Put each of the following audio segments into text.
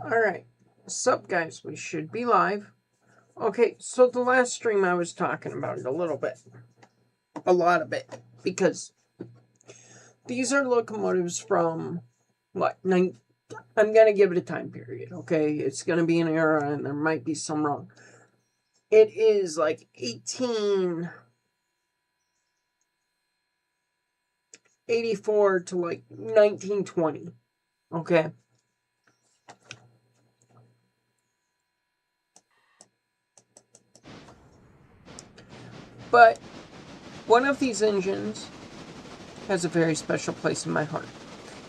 Alright, sup guys, we should be live. Okay, so the last stream I was talking about it a little bit. A lot of it. Because these are locomotives from, what, I'm going to give it a time period, okay? It's going to be an era and there might be some wrong. It is like 1884 to like 1920, okay? But one of these engines has a very special place in my heart.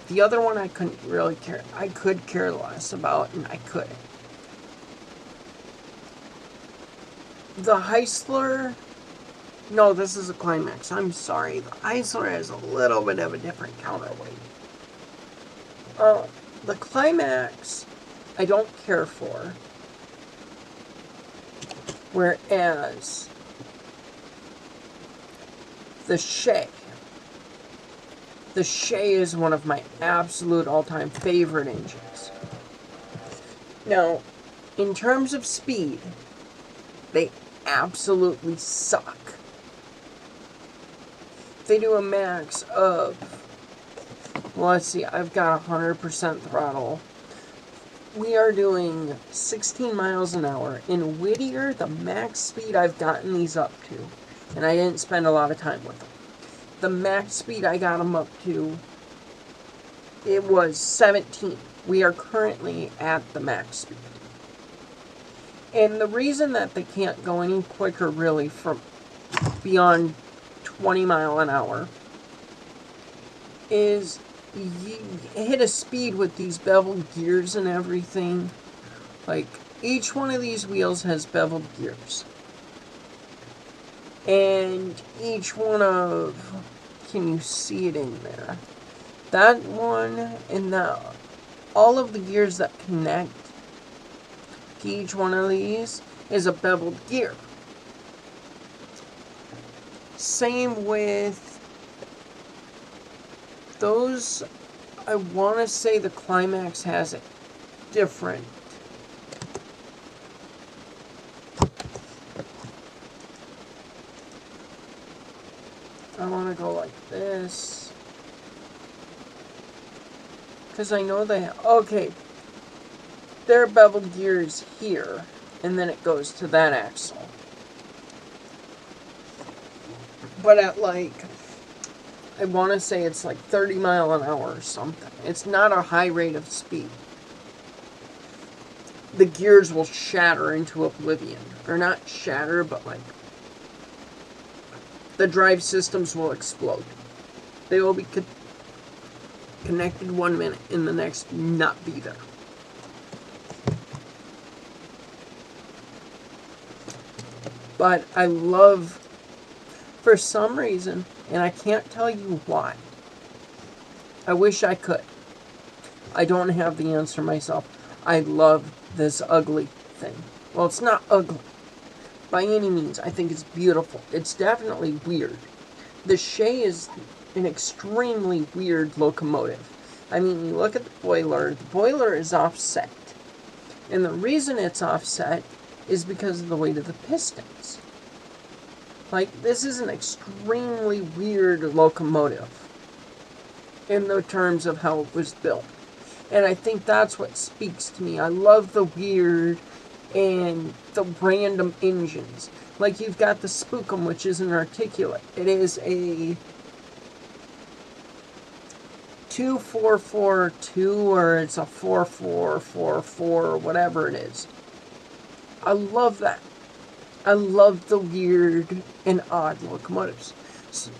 The other one I couldn't really care. I could care less about, and I couldn't. The Heisler... No, this is a Climax. I'm sorry. The Heisler has a little bit of a different counterweight. The Climax, I don't care for. Whereas the Shay is one of my absolute all-time favorite engines. Now, in terms of speed, they absolutely suck. They do a max of, well, let's see, I've got 100% throttle. We are doing 16 miles an hour. In Whittier, the max speed I've gotten these up to, and I didn't spend a lot of time with them. The max speed I got them up to, it was 17. We are currently at the max speed. And the reason that they can't go any quicker, really, from beyond 20 mile an hour, is you hit a speed with these beveled gears and everything. Like, each one of these wheels has beveled gears. And each one of... Can you see it in there? That one and all of the gears that connect to each one of these is a beveled gear. Same with those. I want to say the Climax has it different. I want to go like this. Because I know they have... Okay. There are beveled gears here. And then it goes to that axle. But at like... I want to say it's like 30 mile an hour or something. It's not a high rate of speed. The gears will shatter into oblivion. Or not shatter, but like... The drive systems will explode. They will be connected 1 minute and the next not be there. But I love, for some reason, and I can't tell you why. I wish I could. I don't have the answer myself. I love this ugly thing. Well, it's not ugly by any means. I think it's beautiful. It's definitely weird. The Shay is an extremely weird locomotive. I mean, you look at the boiler is offset. And the reason it's offset is because of the weight of the pistons. Like, this is an extremely weird locomotive in the terms of how it was built. And I think that's what speaks to me. I love the weird and the random engines. Like, you've got the Skookum, which is an articulate. It is a 2442, or it's a 4444, or whatever it is. I love that. I love the weird and odd locomotives. So,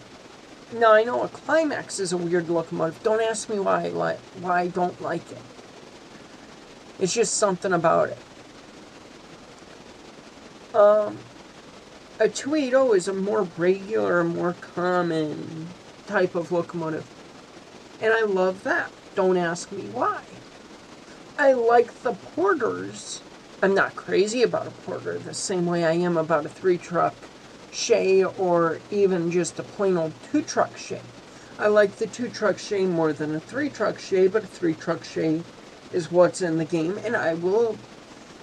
now, I know a Climax is a weird locomotive. Don't ask me why I don't like it. It's just something about it. A 280 is a more regular, more common type of locomotive. And I love that. Don't ask me why. I like the Porters. I'm not crazy about a Porter the same way I am about a 3-truck Shay or even just a plain old 2-truck Shay. I like the 2-truck Shay more than a 3-truck Shay, but a 3-truck Shay is what's in the game, and I will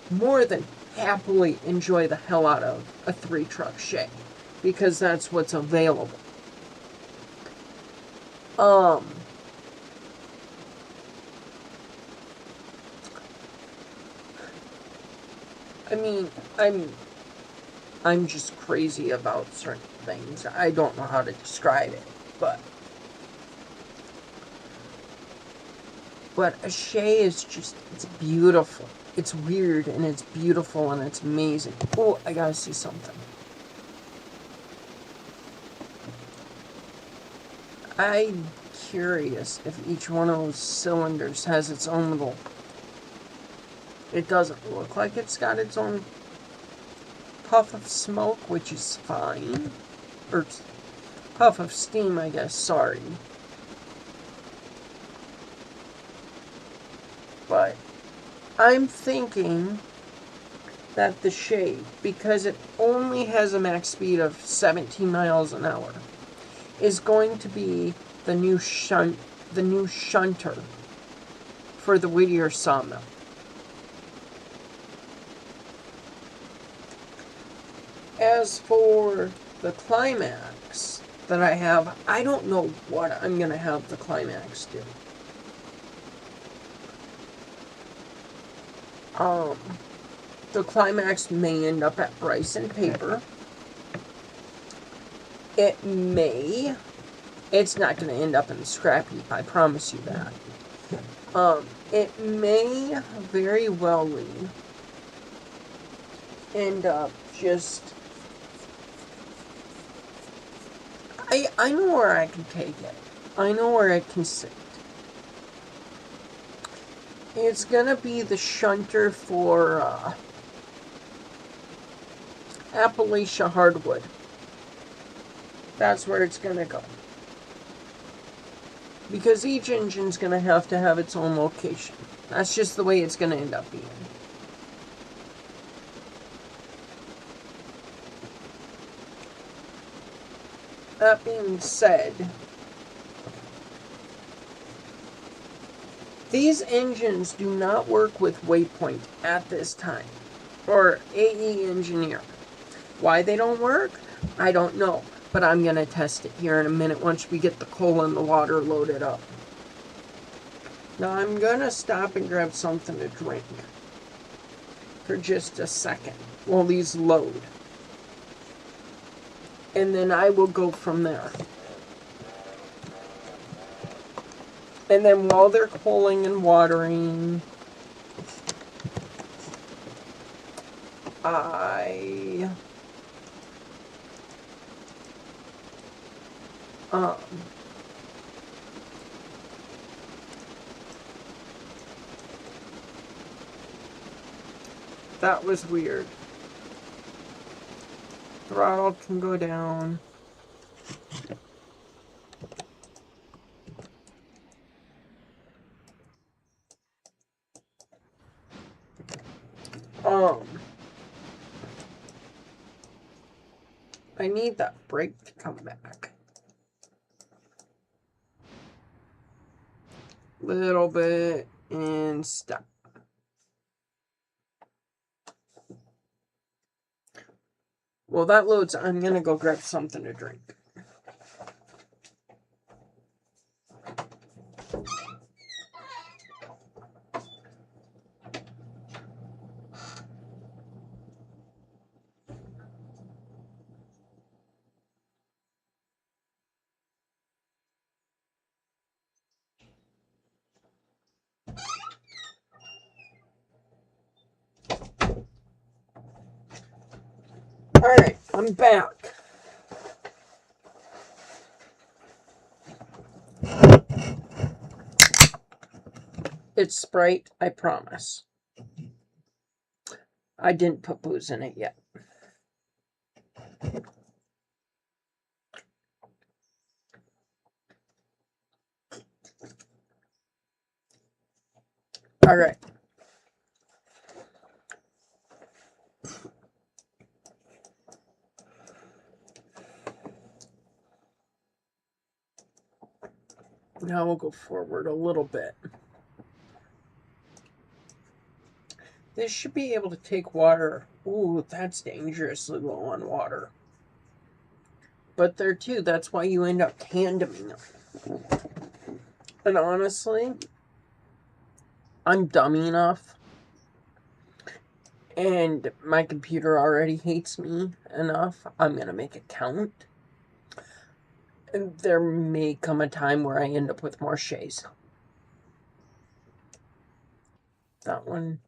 more than happily enjoy the hell out of a 3-truck shay, because that's what's available. I mean, I'm just crazy about certain things. I don't know how to describe it, but a shay is just, it's beautiful. It's weird, and it's beautiful, and it's amazing. Oh, I gotta see something. I'm curious if each one of those cylinders has its own little... It doesn't look like it's got its own puff of smoke, which is fine. Or puff of steam, I guess, sorry. But I'm thinking that the shay, because it only has a max speed of 17 miles an hour, is going to be the new shunter for the Whittier sawmill. As for the climax that I have, I don't know what I'm going to have the climax do. The climax may end up at Bryson Paper. It may. It's not going to end up in the scrap heap, I promise you that. It may very well end up just... I know where I can take it. I know where it can sit. It's gonna be the shunter for Appalachia hardwood. That's where it's gonna go. Because each engine's gonna have to have its own location. That's just the way it's gonna end up being. That being said, these engines do not work with Waypoint at this time, or AE Engineer. Why they don't work? I don't know, but I'm going to test it here in a minute once we get the coal and the water loaded up. Now I'm going to stop and grab something to drink for just a second while these load. And then I will go from there. And then while they're cooling and watering, that was weird. Throttle can go down. I need that brake to come back. Little bit and stop. Well, that loads. I'm gonna go grab something to drink. Alright, I'm back. It's Sprite, I promise. I didn't put booze in it yet. Alright. Now we'll go forward a little bit. This should be able to take water. Ooh, that's dangerously low on water. But there too, that's why you end up tandeming them. And honestly, I'm dumb enough, and my computer already hates me enough, I'm going to make it count. And there may come a time where I end up with more shays. That one.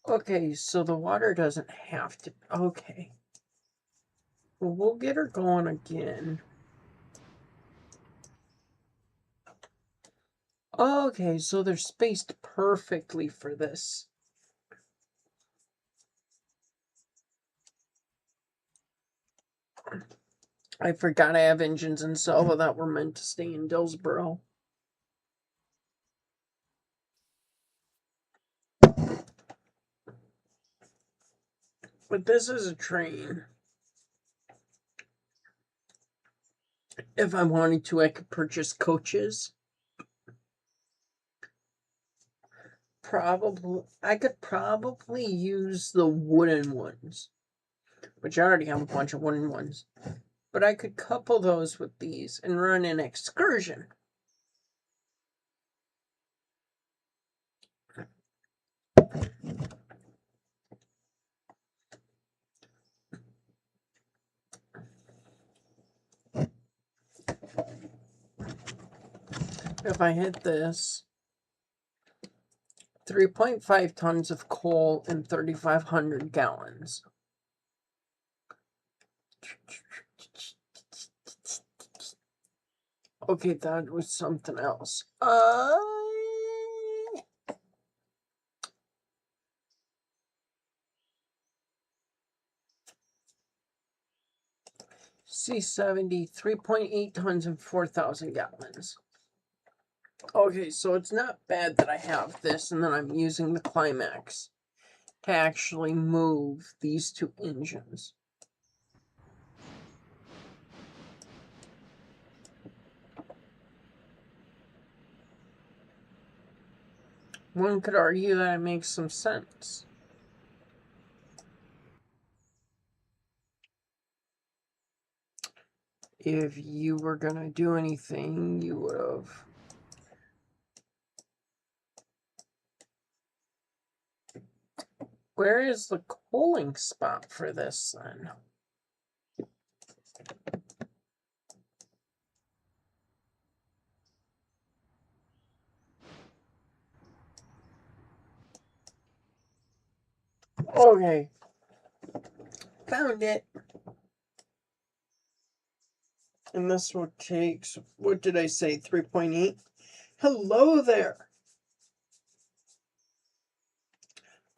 Okay, so the water doesn't have to... Okay. Well, we'll get her going again. Okay, so they're spaced perfectly for this. I forgot I have engines in Selva that were meant to stay in Dillsboro. But this is a train. If I wanted to, I could purchase coaches. I could probably use the wooden ones, which I already have a bunch of wooden ones. But I could couple those with these and run an excursion. If I hit this, 3.5 tons of coal and 3,500 gallons. Okay, that was something else. C70, 3.8 tons and 4,000 gallons. Okay, so it's not bad that I have this and then I'm using the climax to actually move these two engines. One could argue that it makes some sense. If you were going to do anything, you would have... Where is the coaling spot for this then? Okay. Found it. And this one takes, what did I say, 3.8? Hello there.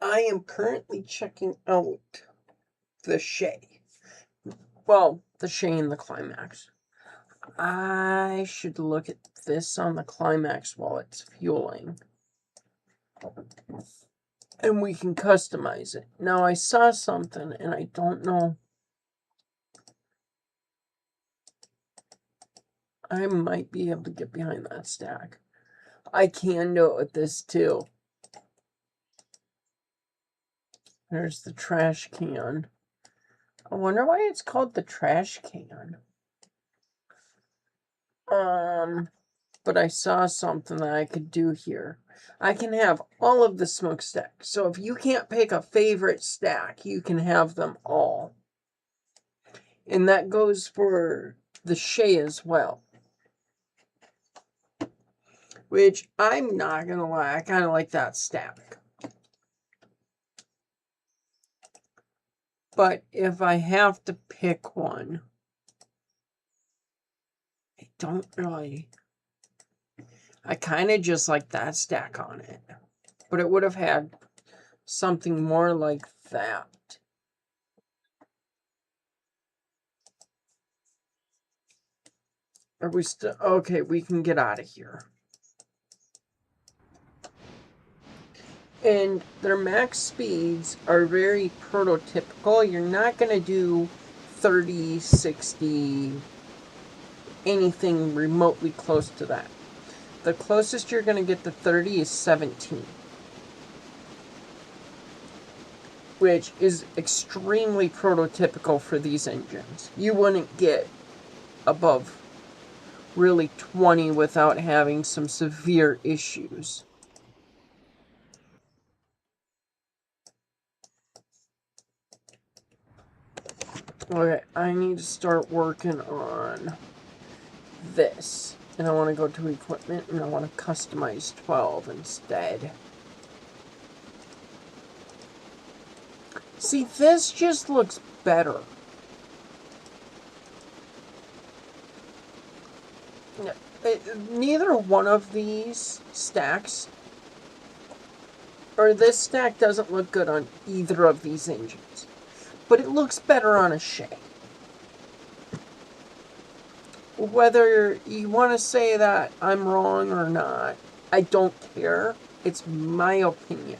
I am currently checking out the shay. Well, the shay and the climax. I should look at this on the climax while it's fueling. And we can customize it. Now, I saw something, and I don't know. I might be able to get behind that stack. I can do it with this, too. There's the trash can. I wonder why it's called the trash can. But I saw something that I could do here. I can have all of the smokestacks. So if you can't pick a favorite stack, you can have them all. And that goes for the shay as well. Which, I'm not going to lie, I kind of like that stack. But if I have to pick one, I don't really... I kind of just like that stack on it. But it would have had something more like that. Are we still... Okay, we can get out of here. And their max speeds are very prototypical. You're not going to do 30, 60, anything remotely close to that. The closest you're going to get to 30 is 17. which is extremely prototypical for these engines. You wouldn't get above really 20 without having some severe issues. Okay, I need to start working on this. And I want to go to equipment and I want to customize 12 instead. See, this just looks better. Neither one of these stacks, or this stack doesn't look good on either of these engines. But it looks better on a shay. Whether you want to say that I'm wrong or not, I don't care. It's my opinion.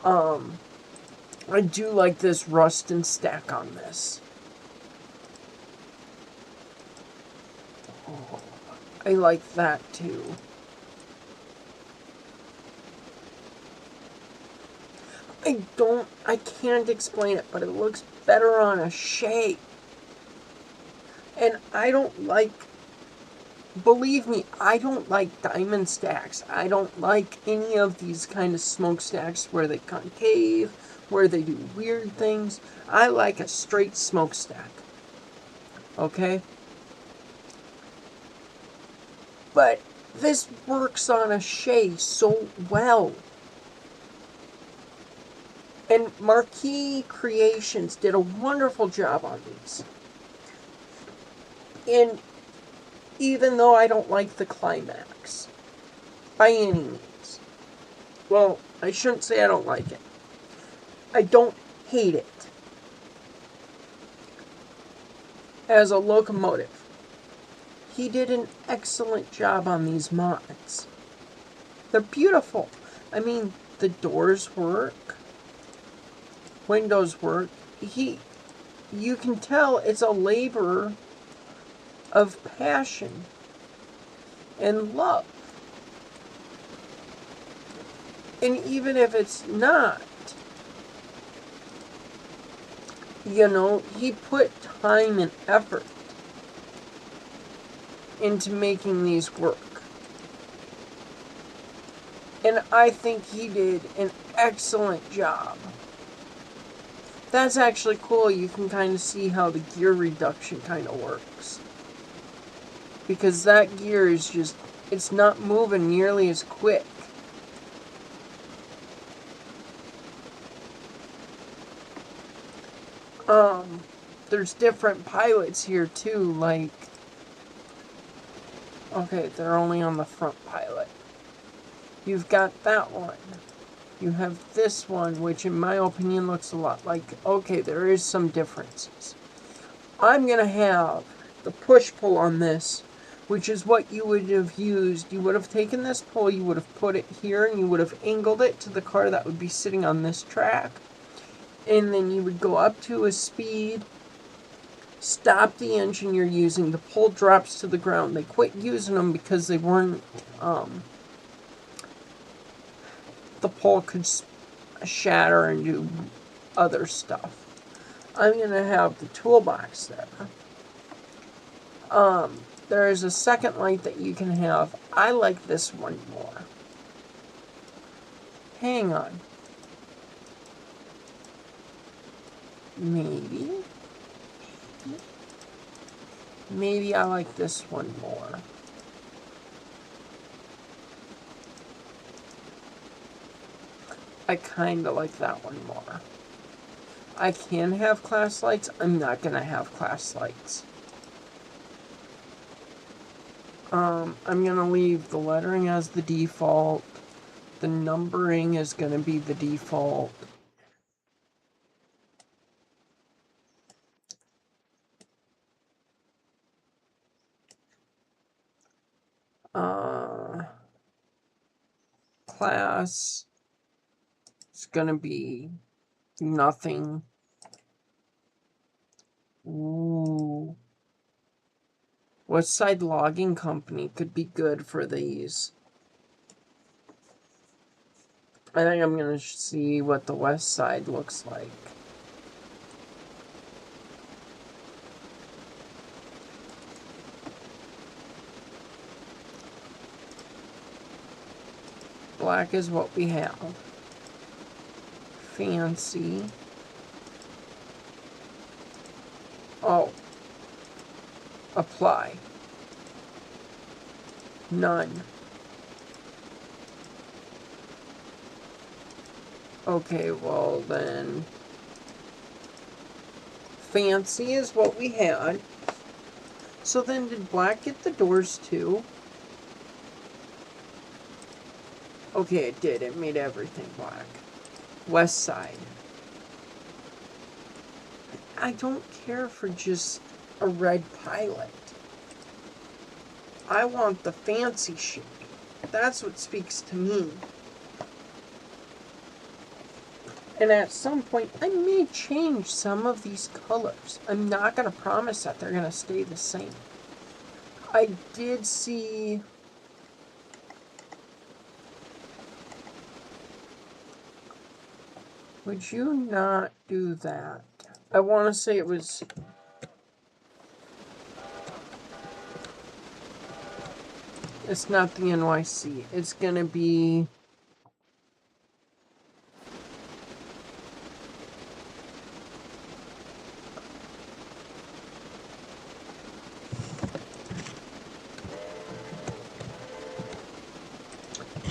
I do like this rust and stack on this. Oh, I like that too. I can't explain it, but it looks better on a shay. And I don't like, believe me, I don't like diamond stacks. I don't like any of these kind of smokestacks where they concave, where they do weird things. I like a straight smokestack. Okay? But this works on a shay so well. And Marquee Creations did a wonderful job on these. And even though I don't like the climax, by any means. Well, I shouldn't say I don't like it. I don't hate it. As a locomotive, he did an excellent job on these mods. They're beautiful. I mean, the doors work. Windows work. You can tell it's a labor of passion and love. And even if it's not, you know, he put time and effort into making these work. And I think he did an excellent job. That's actually cool. You can kind of see how the gear reduction kind of works. Because that gear is just, it's not moving nearly as quick. There's different pilots here too, like, okay, they're only on the front pilot. You've got that one. You have this one, which in my opinion looks a lot like, okay, there is some differences. I'm going to have the push-pull on this, which is what you would have used. You would have taken this pull, you would have put it here, and you would have angled it to the car that would be sitting on this track. And then you would go up to a speed, stop the engine you're using, the pull drops to the ground. They quit using them because they weren't, the pole could shatter and do other stuff. I'm going to have the toolbox there. There is a second light that you can have. I like this one more. Hang on. Maybe I like this one more. I kind of like that one more. I can have class lights. I'm not going to have class lights. I'm going to leave the lettering as the default. The numbering is going to be the default. Class is going to be nothing. Ooh. Westside Logging Company could be good for these. I think I'm going to see what the west side looks like. Black is what we have. Fancy. Oh. Apply. None. Okay, well then, fancy is what we had. So then did black get the doors too? Okay, it did. It made everything black. West side. I don't care for just a red pilot. I want the fancy shade. That's what speaks to me. And at some point, I may change some of these colors. I'm not going to promise that they're going to stay the same. I did see... Would you not do that? I want to say it was... It's not the NYC. It's going to be...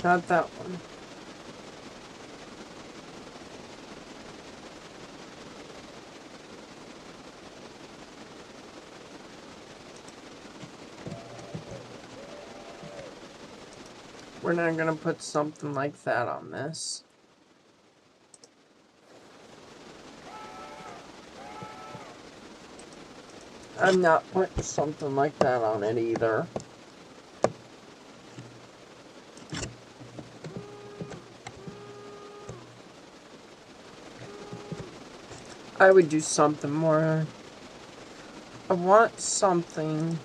Not that one. We're not going to put something like that on this. I'm not putting something like that on it either. I would do something more. I want something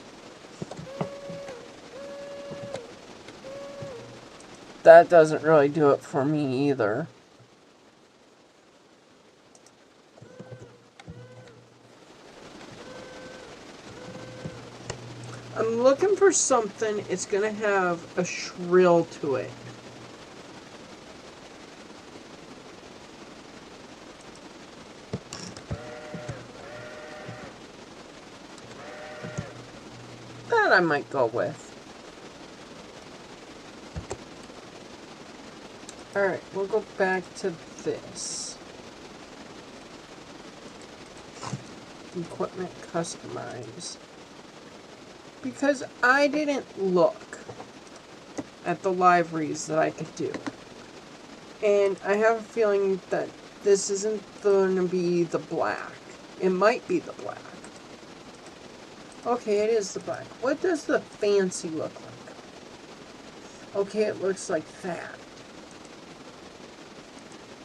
that doesn't really do it for me either. I'm looking for something, it's going to have a shrill to it. That I might go with. Alright, we'll go back to this. Equipment customize. Because I didn't look at the liveries that I could do. And I have a feeling that this isn't going to be the black. It might be the black. Okay, it is the black. What does the fancy look like? Okay, it looks like that.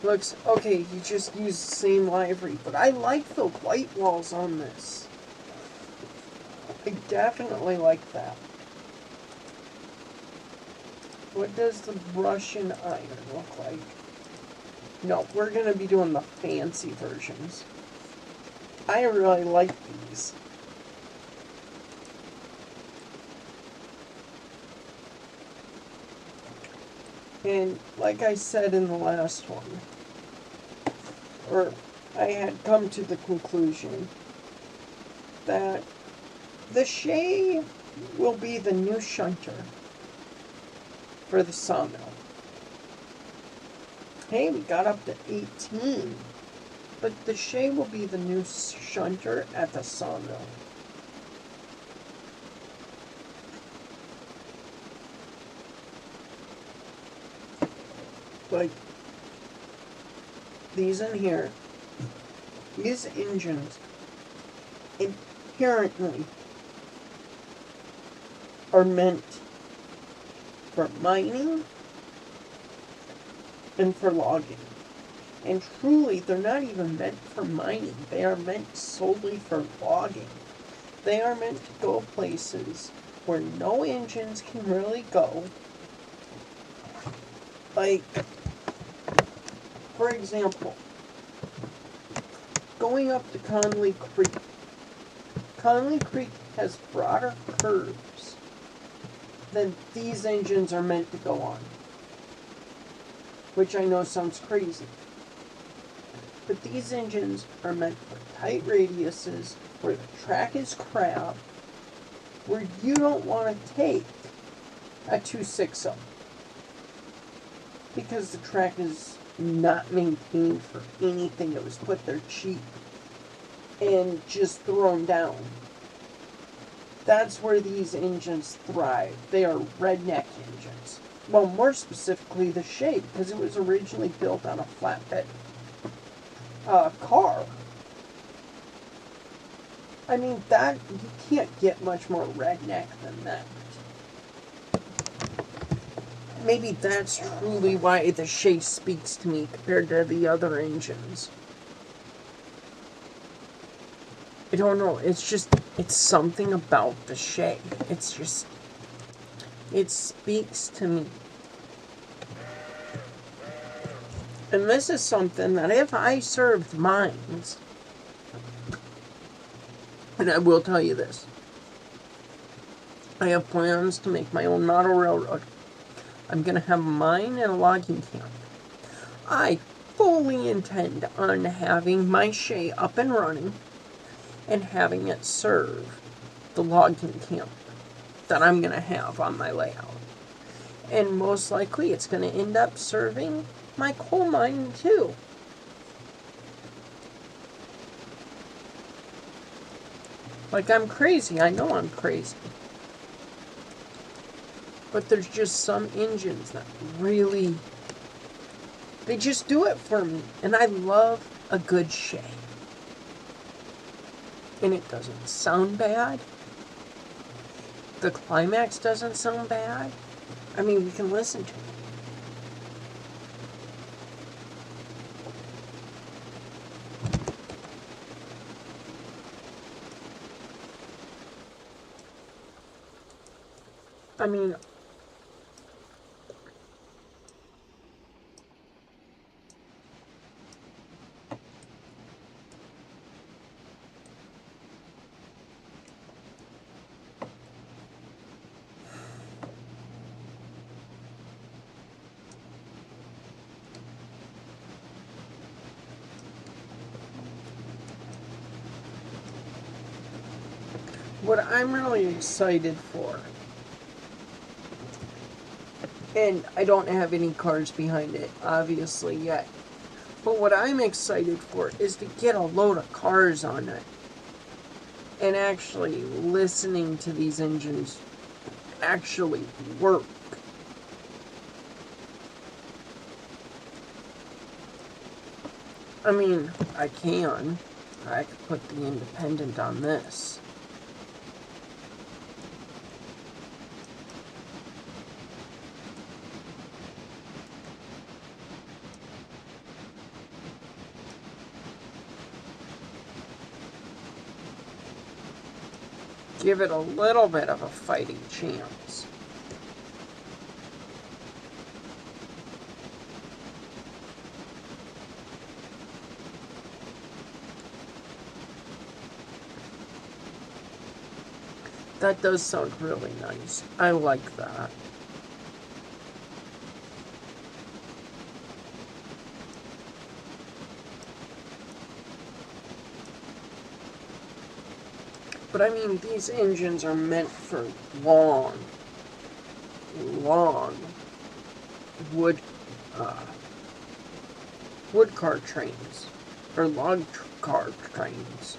Looks, okay, you just use the same livery. But I like the white walls on this. I definitely like that. What does the Russian iron look like? No, we're going to be doing the fancy versions. I really like these. And like I said in the last one, or I had come to the conclusion that the shay will be the new shunter for the sawmill. Hey, we got up to 18. But the shay will be the new shunter at the sawmill. Like these in here, these engines inherently are meant for mining and for logging. And truly, they're not even meant for mining. They are meant solely for logging. They are meant to go places where no engines can really go. Like For example, going up to Conley Creek. Conley Creek has broader curves than these engines are meant to go on. Which I know sounds crazy. But these engines are meant for tight radiuses, where the track is crap, where you don't want to take a 260. Because the track is not maintained for anything. It was put there cheap and just thrown down. That's where these engines thrive. They are redneck engines. Well, more specifically the shay, because it was originally built on a flatbed car. I mean, that, you can't get much more redneck than that. Maybe that's truly why the shay speaks to me compared to the other engines. I don't know, it's just, it's something about the shay. It's just, it speaks to me. And this is something that if I served mines, and I will tell you this, I have plans to make my own model railroad. I'm going to have a mine and a logging camp. I fully intend on having my shay up and running and having it serve the logging camp that I'm going to have on my layout. And most likely it's going to end up serving my coal mine too. Like, I'm crazy. I know I'm crazy. But there's just some engines that really, they just do it for me. And I love a good shay. And it doesn't sound bad. The climax doesn't sound bad. I mean, we can listen to it. I mean, what I'm really excited for, and I don't have any cars behind it, obviously, yet, but what I'm excited for is to get a load of cars on it, and actually listening to these engines actually work. I mean, I could put the independent on this. Give it a little bit of a fighting chance. That does sound really nice. I like that. But I mean, these engines are meant for long wood car trains, or log car trains.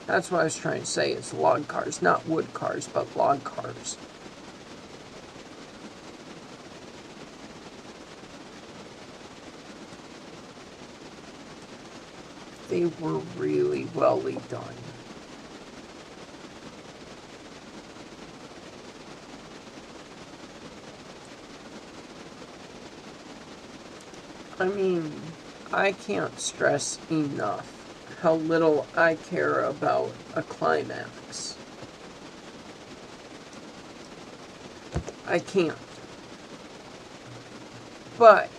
That's what I was trying to say, is log cars, not wood cars, but log cars. They were really well done. I mean, I can't stress enough how little I care about a climax. I can't. But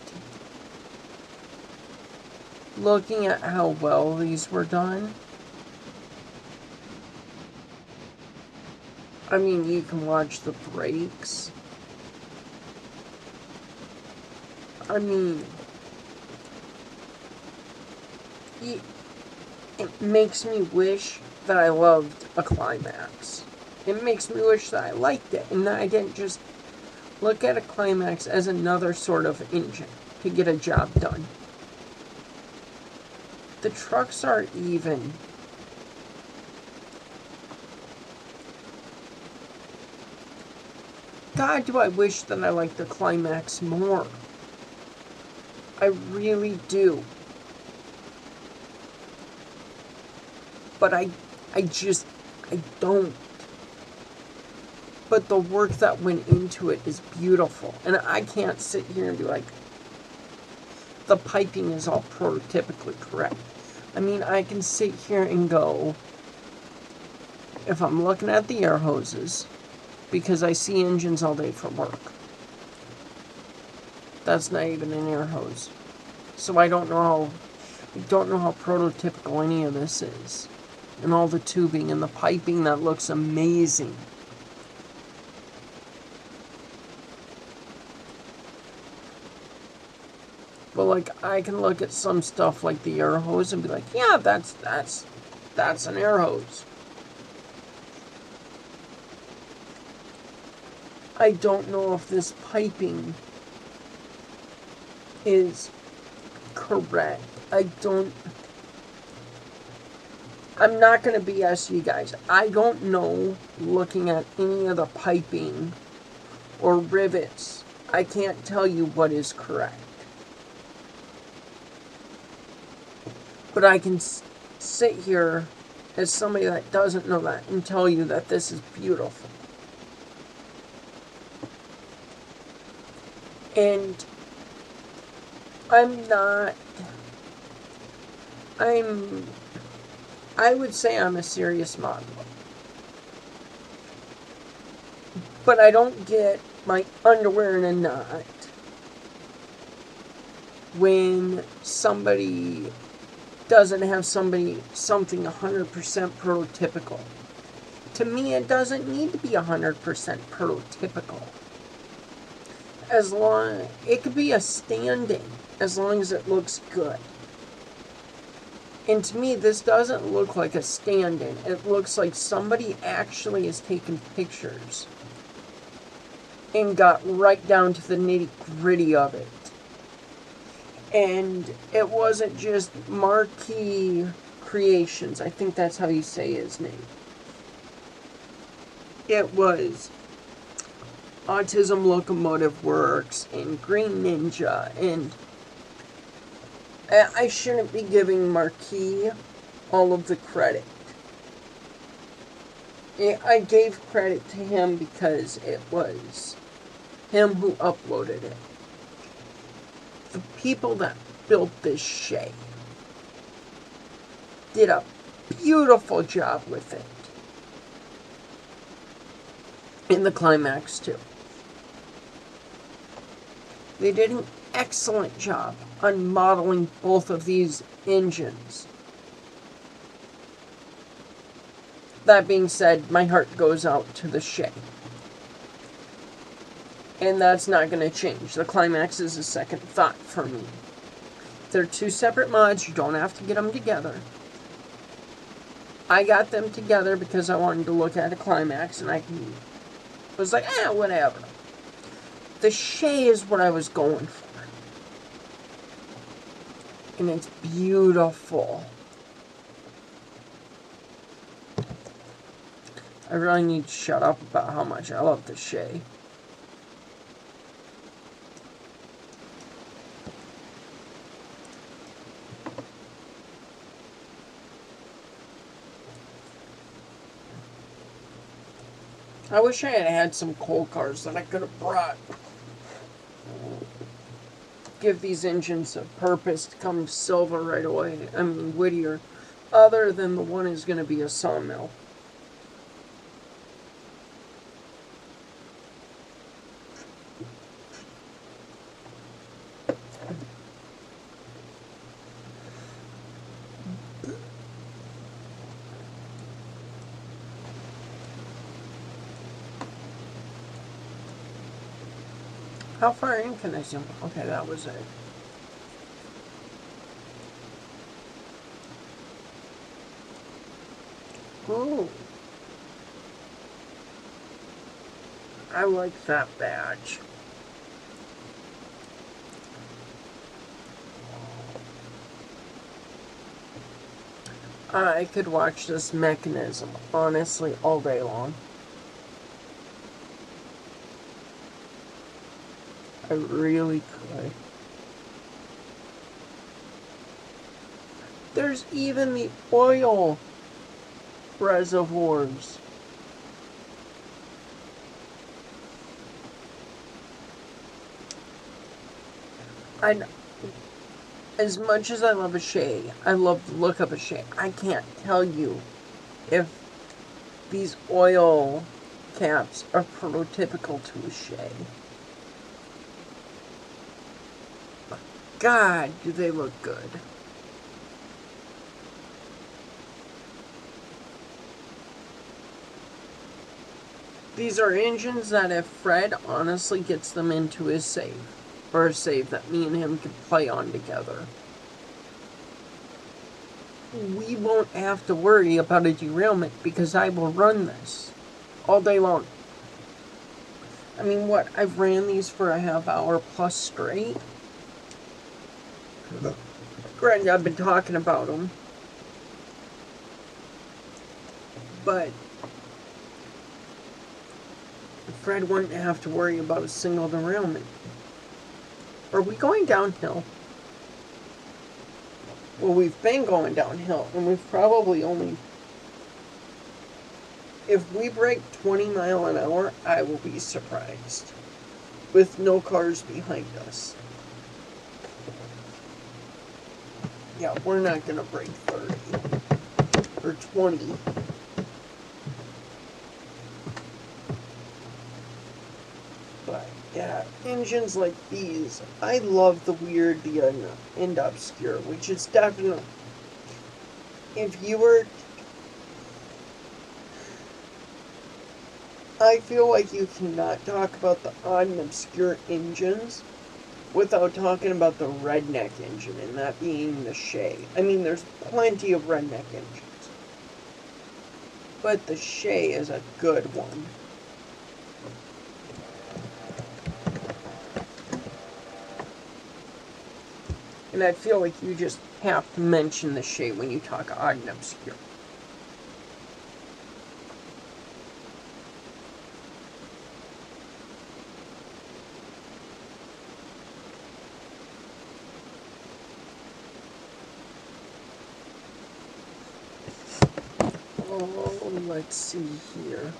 looking at how well these were done, I mean, you can watch the brakes. I mean, it makes me wish that I loved a climax. It makes me wish that I liked it and that I didn't just look at a climax as another sort of engine to get a job done. The trucks are even. God, do I wish that I liked the climax more. I really do. But I don't. But the work that went into it is beautiful. And I can't sit here and be like, the piping is all prototypically correct. I mean, I can sit here and go, if I'm looking at the air hoses, because I see engines all day for work. That's not even an air hose. So I don't know how prototypical any of this is. And all the tubing and the piping that looks amazing. But like, I can look at some stuff like the air hose and be like, yeah, that's an air hose. I don't know if this piping is correct. I'm not going to BS you guys. I don't know, looking at any of the piping or rivets, I can't tell you what is correct. But I can sit here as somebody that doesn't know that and tell you that this is beautiful. And I would say I'm a serious modeler. But I don't get my underwear in a knot when somebody doesn't have something 100% prototypical. To me, it doesn't need to be 100% prototypical. It could be a stand-in, as long as it looks good. And to me, this doesn't look like a stand-in. It looks like somebody actually has taken pictures and got right down to the nitty-gritty of it. And it wasn't just Marquee Creations. I think that's how you say his name. It was Autism Locomotive Works and Greenninja, and I shouldn't be giving Marquee all of the credit. I gave credit to him because it was him who uploaded it. The people that built this shay did a beautiful job with it. In the climax, too. They did an excellent job on modeling both of these engines. That being said, my heart goes out to the shay. And that's not going to change. The climax is a second thought for me. They're two separate mods. You don't have to get them together. I got them together because I wanted to look at a climax, and I was like, whatever. The shay is what I was going for. And it's beautiful. I really need to shut up about how much I love the shay. I wish I had had some coal cars that I could have brought. Give these engines a purpose to come silver right away. I mean, Whittier. Other than the one is going to be a sawmill. How far in can I zoom? Okay, that was it. Ooh. I like that badge. I could watch this mechanism, honestly, all day long. I really could. There's even the oil reservoirs. As much as I love a shay, I love the look of a shay. I can't tell you if these oil caps are prototypical to a shay. God, do they look good. These are engines that if Fred honestly gets them into his save, or a save that me and him can play on together, we won't have to worry about a derailment because I will run this all day long. I mean, what? I've ran these for a half hour plus straight. Granted, I've been talking about them, but Fred wouldn't have to worry about a single derailment. Are we going downhill? Well, we've been going downhill, and we've probably only... If we break 20 miles an hour, I will be surprised. With no cars behind us. Yeah, we're not going to break 30. Or 20. But, yeah, engines like these, I love the weird, the and obscure, which is definitely... If you were... I feel like you cannot talk about the odd and obscure engines without talking about the redneck engine, and that being the shay. I mean, there's plenty of redneck engines, but the shay is a good one. And I feel like you just have to mention the shay when you talk odd and obscure. Let's see here.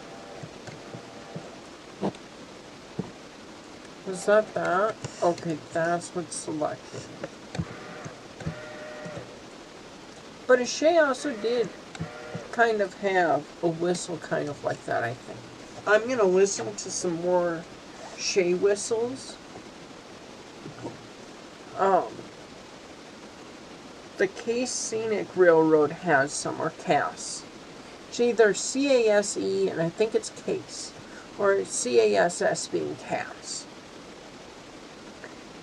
Was that? Okay, that's what's selected. But a shay also did kind of have a whistle kind of like that, I think. I'm going to listen to some more shay whistles. The Case Scenic Railroad has some, or CAS. It's either C-A-S-E, and I think it's Case, or C-A-S-S being CAS.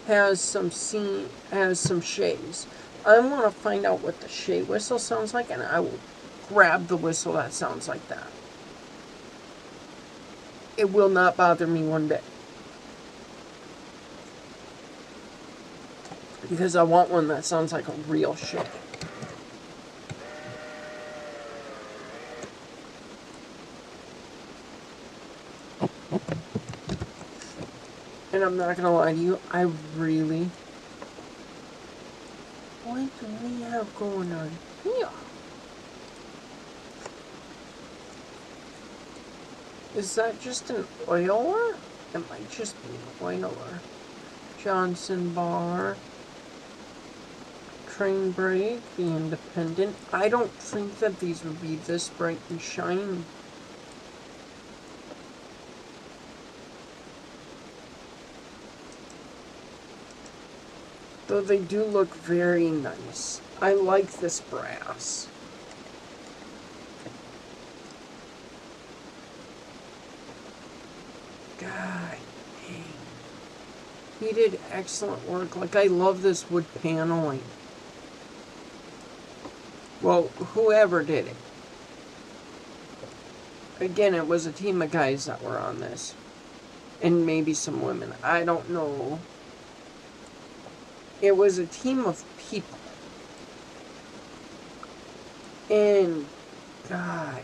Has some shays. I want to find out what the shay whistle sounds like, and I will grab the whistle that sounds like that. It will not bother me one bit. Because I want one that sounds like a real shay. And I'm not gonna lie to you, I really... What do we have going on here? Is that just an oiler? It might just be an oiler. Johnson bar. Train brake, the independent. I don't think that these would be this bright and shiny. Though they do look very nice. I like this brass. God dang. He did excellent work. Like, I love this wood paneling. Well, whoever did it. Again, it was a team of guys that were on this. And maybe some women. I don't know. It was a team of people. And, God,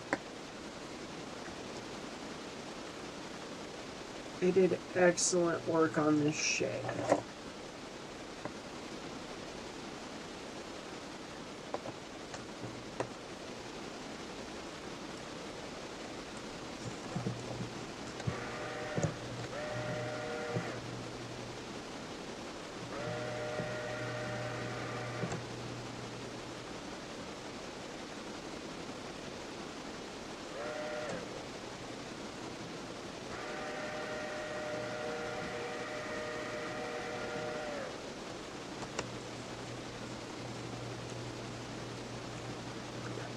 they did excellent work on this shay.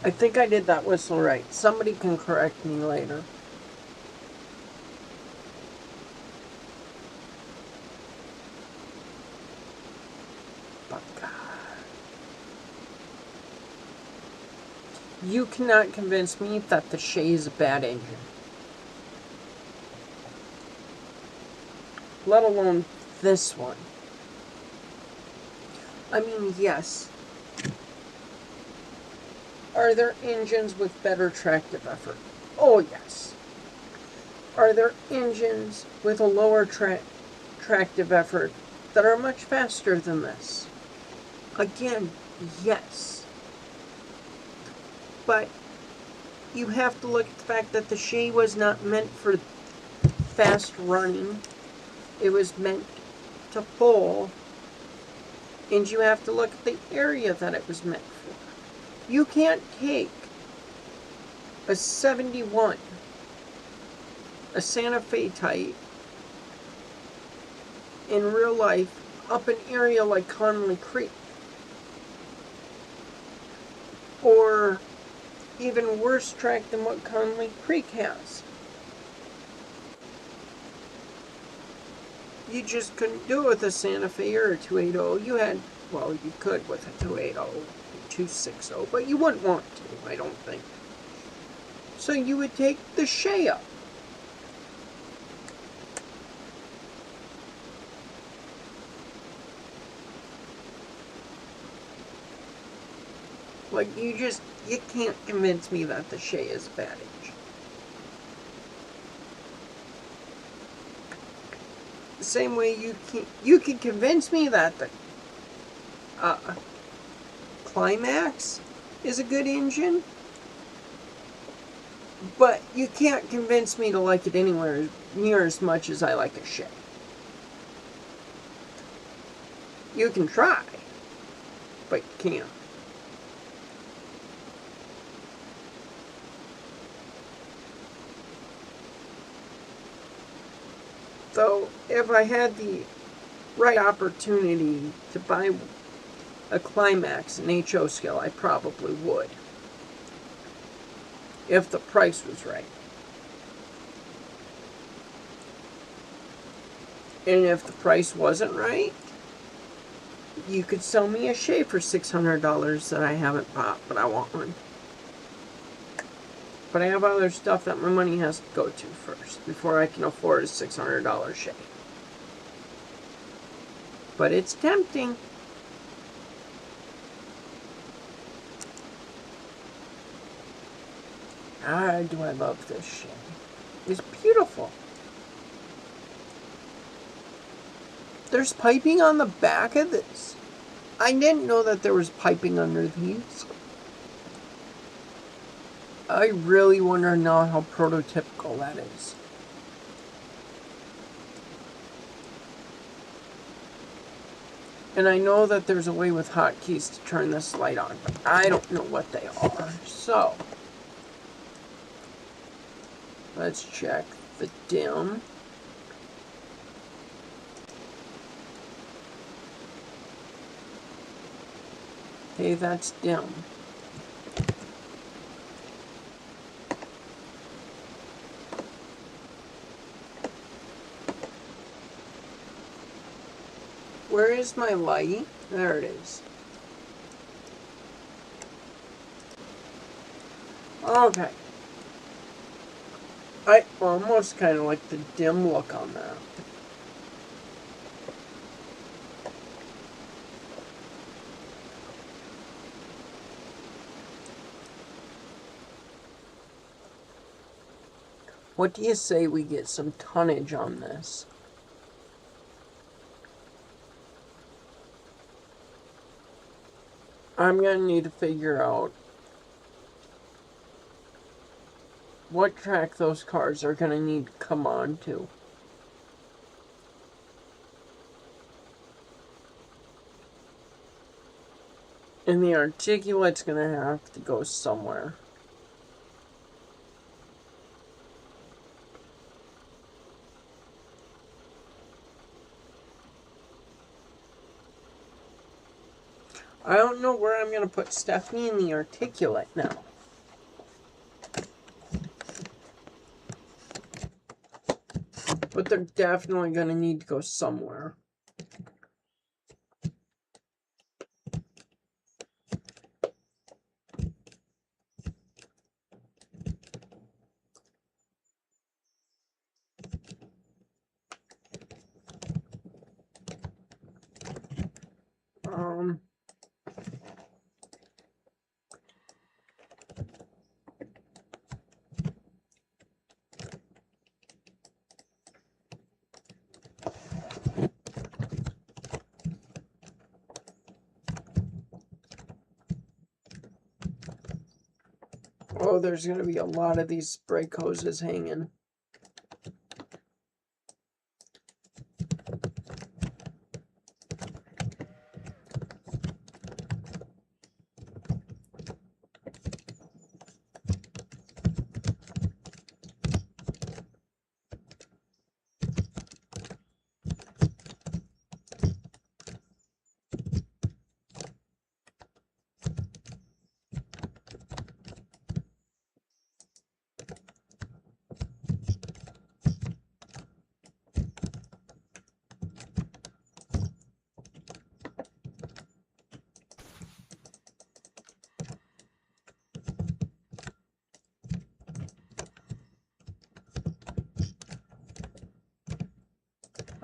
I think I did that whistle right. Somebody can correct me later. But God. You cannot convince me that the shay is a bad engine. Let alone this one. I mean, yes. Are there engines with better tractive effort? Oh, yes. Are there engines with a lower tractive effort that are much faster than this? Again, yes. But you have to look at the fact that the shay was not meant for fast running. It was meant to pull. And you have to look at the area that it was meant for. You can't take a 71, a Santa Fe type, in real life up an area like Conley Creek. Or even worse track than what Conley Creek has. You just couldn't do it with a Santa Fe or a 280. You had, well, you could with a 280. 260, but you wouldn't want to, I don't think. So you would take the shay up. Like, you can't convince me that the shay is a bad engine. The same way you can convince me that the Climax is a good engine, but you can't convince me to like it anywhere near as much as I like a shay. You can try, but you can't. So, if I had the right opportunity to buy a Climax, an HO scale, I probably would. If the price was right. And if the price wasn't right, you could sell me a shay for $600 that I haven't bought, but I want one. But I have other stuff that my money has to go to first, before I can afford a $600 shay. But it's tempting. Ah, do I love this shay. It's beautiful. There's piping on the back of this. I didn't know that there was piping under these. I really wonder now how prototypical that is. And I know that there's a way with hotkeys to turn this light on, but I don't know what they are. So, let's check the dim. Hey, that's dim. Where is my light? There it is. Okay. I almost kind of like the dim look on that. What do you say we get some tonnage on this? I'm going to need to figure out what track those cars are going to need to come on to. And the articulate's going to have to go somewhere. I don't know where I'm going to put Stephanie in the articulate now. But they're definitely going to need to go somewhere. Oh, there's going to be a lot of these brake hoses hanging.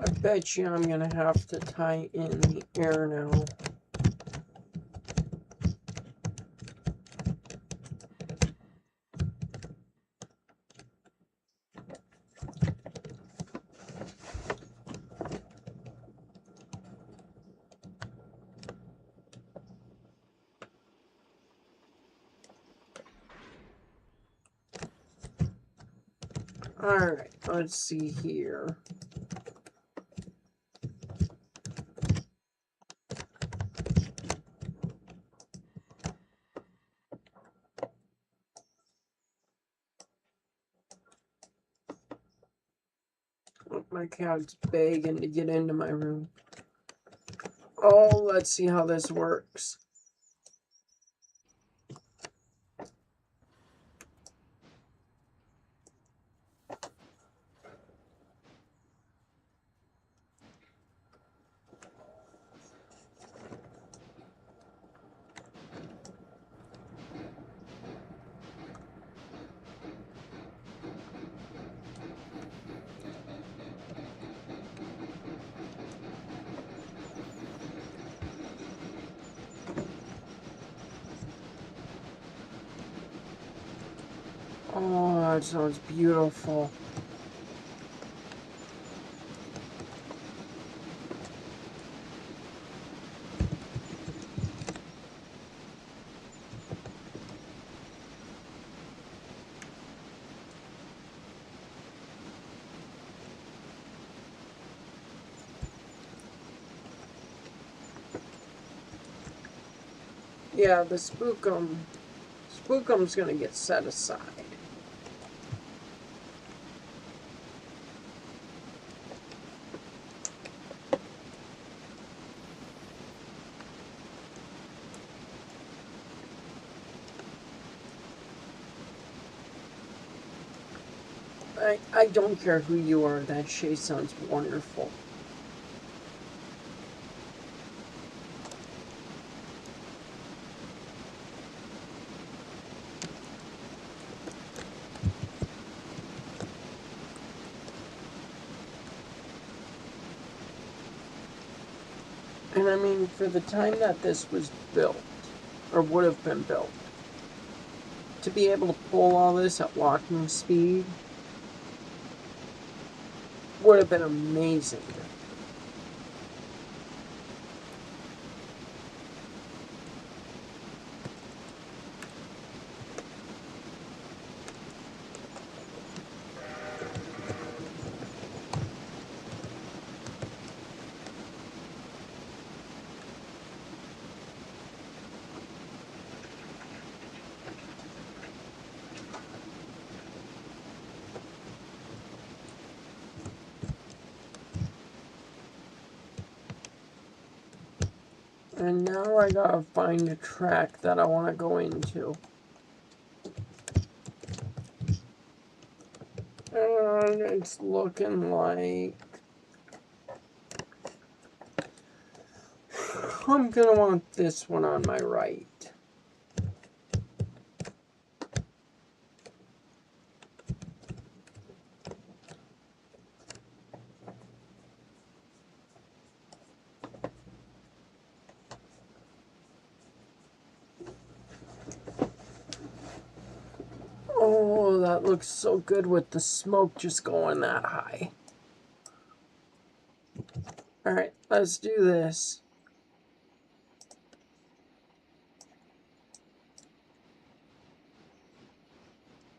I bet you I'm going to have to tie in the air now. Alright, let's see here. My cat's begging to get into my room. Oh, let's see how this works. Oh, that sounds beautiful. Yeah, the Skookum's gonna get set aside. I don't care who you are, that shay sounds wonderful. And I mean, for the time that this was built, or would have been built, to be able to pull all this at walking speed would have been amazing. And now I gotta find a track that I want to go into. And it's looking like I'm gonna want this one on my right. Oh, that looks so good with the smoke just going that high. Alright, let's do this.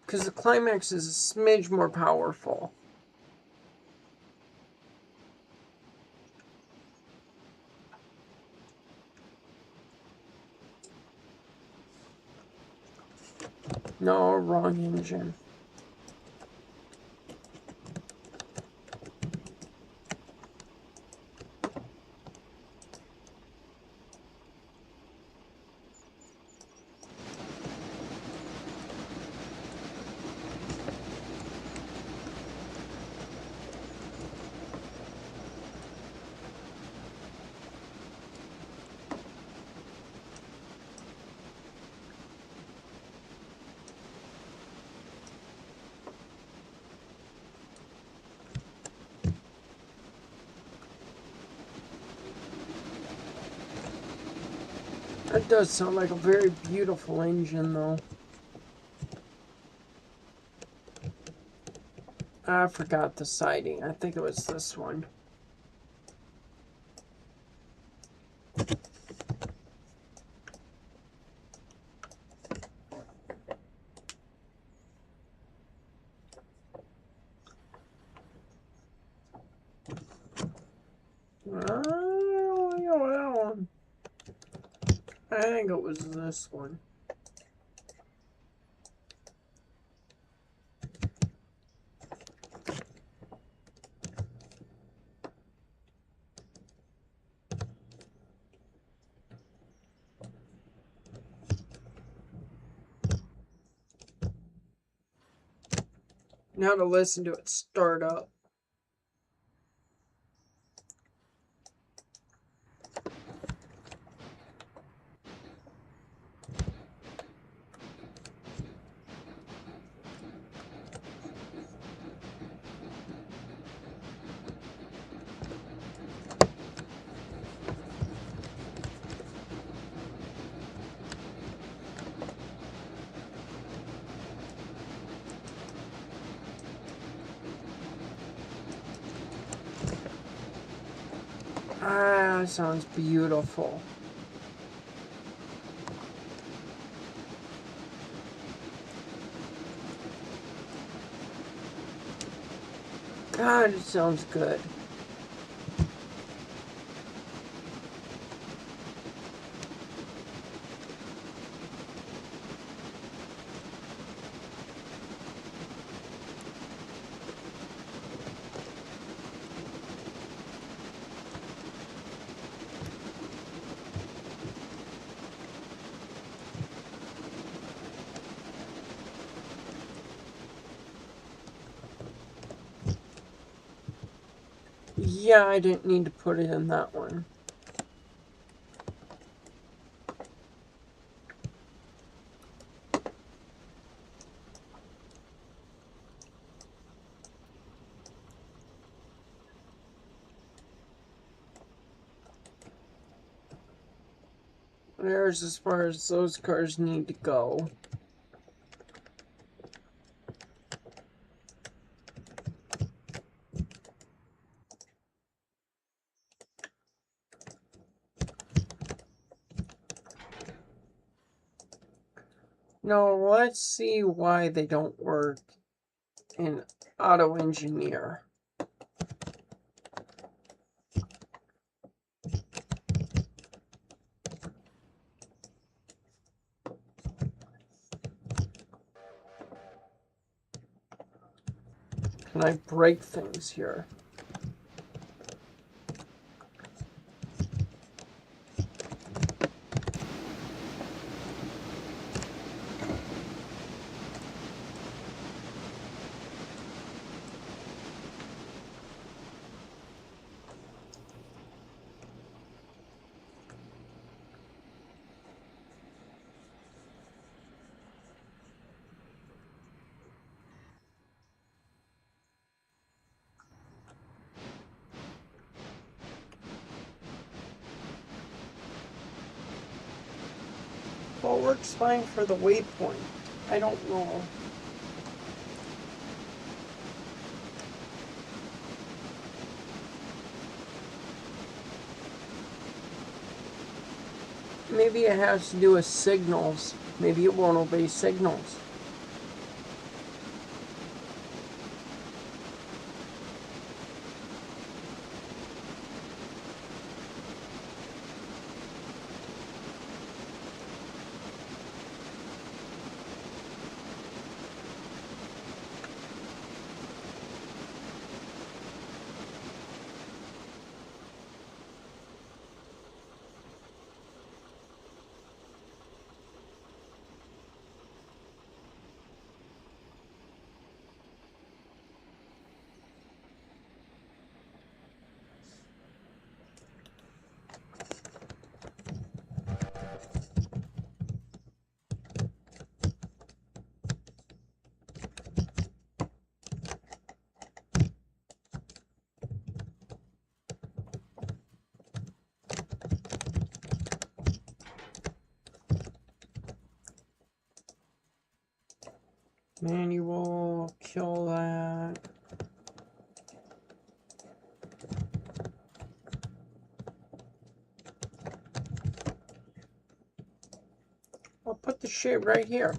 Because the climax is a smidge more powerful. No, wrong engine. That does sound like a very beautiful engine, though. I forgot the siding. I think it was this one. I think it was this one. Now to listen to it start up. Ah, sounds beautiful. God, it sounds good. Yeah, I didn't need to put it in that one. There's as far as those cars need to go. Now let's see why they don't work in Auto Engineer. Can I break things here? Well, it works fine for the waypoint. I don't know. Maybe it has to do with signals. Maybe it won't obey signals. Manual, kill that. I'll put the shay right here.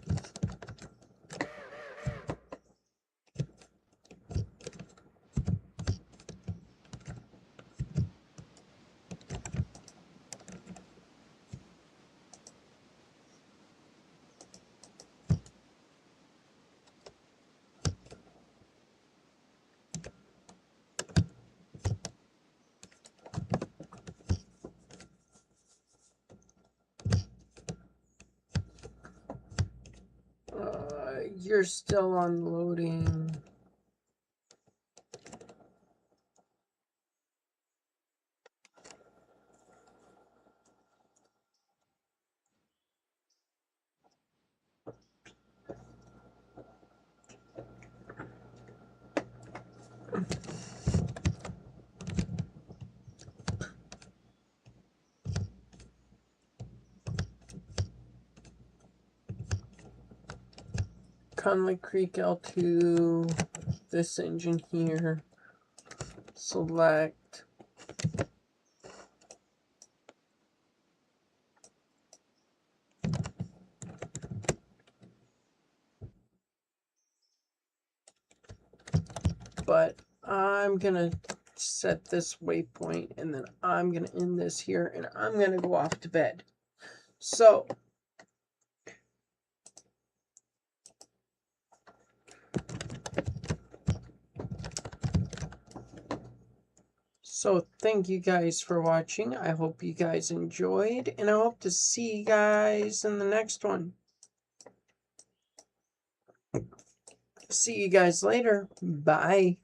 You're still unloading. Conley Creek L2, this engine here, select, but I'm gonna set this waypoint and then I'm gonna end this here and I'm gonna go off to bed. So thank you guys for watching. I hope you guys enjoyed, and I hope to see you guys in the next one. See you guys later. Bye.